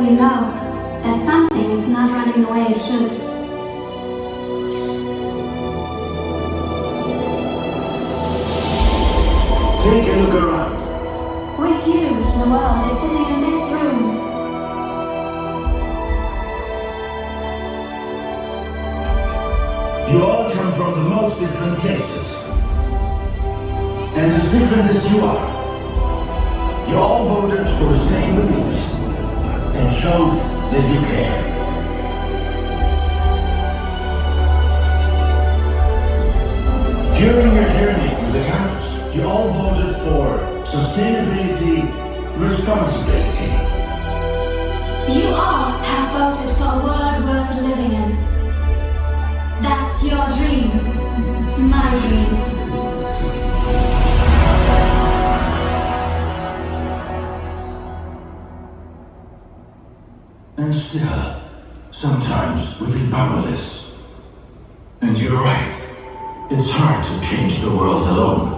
you know that something is not running the way it should. Take a look around. With you, the world is sitting in this room. You all come from the most different places. And as different as you are, you all voted for the same beliefs and showed that you care. During your journey through the campus, you all voted for sustainability, responsibility. You all have voted for a world worth living in. That's your dream, my dream. And still, sometimes we feel powerless. And you're right. It's hard to change the world alone.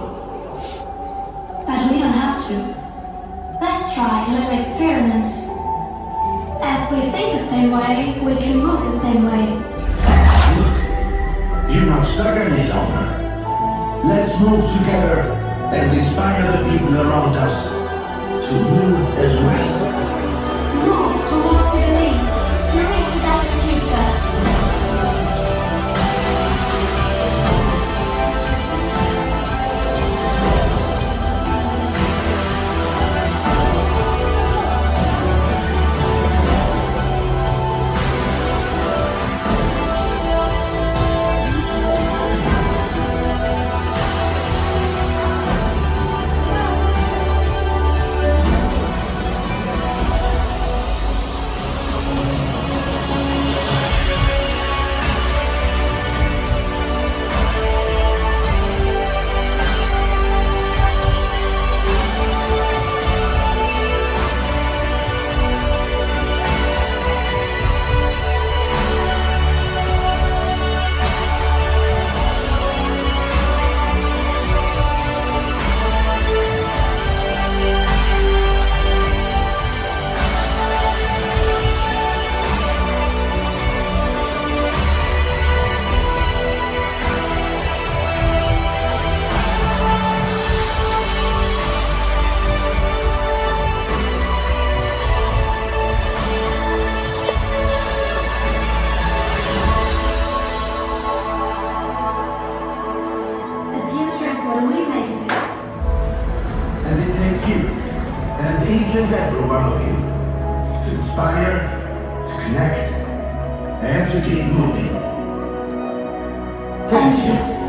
But we don't have to. Let's try a little experiment. As we think the same way, we can move the same way. Look, you're not stuck any longer. Let's move together and inspire the people around us to move as well. Move towards your beliefs to reach a better future. Each and every one of you to inspire, to connect, and to keep moving. Thank you.